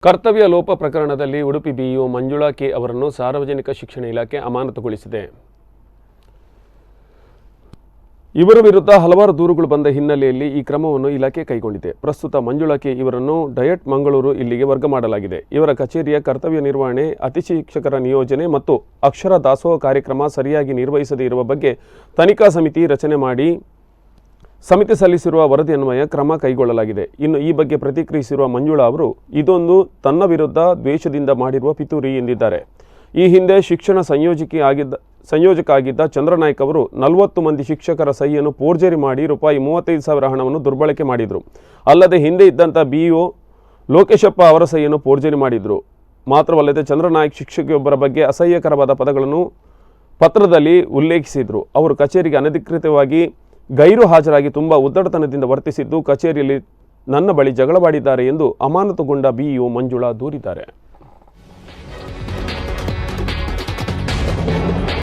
ಕರ್ತವ್ಯ ಲೋಪ ಪ್ರಕರಣದಲ್ಲಿ ಉಡುಪಿ ಬಿಇಒ ಮಂಜುಳಾ ಕೆ ಅವರನ್ನು ಸಾರ್ವಜನಿಕ ಶಿಕ್ಷಣ ಇಲಾಖೆ ಅಮಾನತುಗೊಳಿಸಿದೆ. ಇವರ ವಿರುದ್ಧ ಹಲವಾರು ದೂರುಗಳು ಬಂದ ಹಿನ್ನೆಲೆಯಲ್ಲಿ ಈ ಕ್ರಮವನ್ನು ಇಲಾಖೆ ಕೈಗೊಂಡಿದೆ. ಪ್ರಸ್ತುತ ಮಂಜುಳಾ ಕೆ ಇವರನ್ನು ಡಯಟ್ ಮಂಗಳೂರು ಇಲ್ಲಿಗೆ ವರ್ಗ ಮಾಡಲಾಗಿದೆ. ಇವರ ಕಚೇರಿಯ ಕರ್ತವ್ಯ ನಿರ್ವಹಣೆ, ಅತಿಥಿ ಶಿಕ್ಷಕರ ನಿಯೋಜನೆ ಮತ್ತು ಅಕ್ಷರ ದಾಸೋಹ ಕಾರ್ಯಕ್ರಮ ಸರಿಯಾಗಿ ನಿರ್ವಹಿಸದೇ ಇರುವ ಬಗ್ಗೆ ತನಿಖಾ ಸಮಿತಿ ರಚನೆ ಮಾಡಿ ಸಮಿತಿ ಸಲ್ಲಿಸಿರುವ ವರದಿ ಅನ್ವಯ ಕ್ರಮ ಕೈಗೊಳ್ಳಲಾಗಿದೆ. ಇನ್ನು ಈ ಬಗ್ಗೆ ಪ್ರತಿಕ್ರಿಯಿಸಿರುವ ಮಂಜುಳಾ ಅವರು, ಇದೊಂದು ತನ್ನ ವಿರುದ್ಧ ದ್ವೇಷದಿಂದ ಮಾಡಿರುವ ಪಿತೂರಿ ಎಂದಿದ್ದಾರೆ. ಈ ಹಿಂದೆ ಶಿಕ್ಷಣ ಸಂಯೋಜಕ ಆಗಿದ್ದ ಚಂದ್ರನಾಯ್ಕ ಅವರು 40 ಮಂದಿ ಶಿಕ್ಷಕರ ಸಹಿಯನ್ನು ಫೋರ್ಜರಿ ಮಾಡಿ ₹35,000 ಹಣವನ್ನು ದುರ್ಬಳಕೆ ಮಾಡಿದರು. ಅಲ್ಲದೆ ಹಿಂದೆ ಇದ್ದಂಥ ಬಿಇಒ ಲೋಕೇಶಪ್ಪ ಅವರ ಸಹಿಯನ್ನು ಫೋರ್ಜರಿ ಮಾಡಿದರು. ಮಾತ್ರವಲ್ಲದೆ ಚಂದ್ರನಾಯ್ಕ ಶಿಕ್ಷಕಿಯೊಬ್ಬರ ಬಗ್ಗೆ ಅಸಹ್ಯಕರವಾದ ಪದಗಳನ್ನು ಪತ್ರದಲ್ಲಿ ಉಲ್ಲೇಖಿಸಿದರು. ಅವರು ಕಚೇರಿಗೆ ಅನಧಿಕೃತವಾಗಿ ಗೈರು ಹಾಜರಾಗಿ ತುಂಬ ಉದ್ದಟತನದಿಂದ ವರ್ತಿಸಿದ್ದು, ಕಚೇರಿಯಲ್ಲಿ ನನ್ನ ಬಳಿ ಜಗಳವಾಡಿದ್ದಾರೆ ಎಂದು ಅಮಾನತುಗೊಂಡ ಬಿಇಒ ಮಂಜುಳಾ ದೂರಿದ್ದಾರೆ.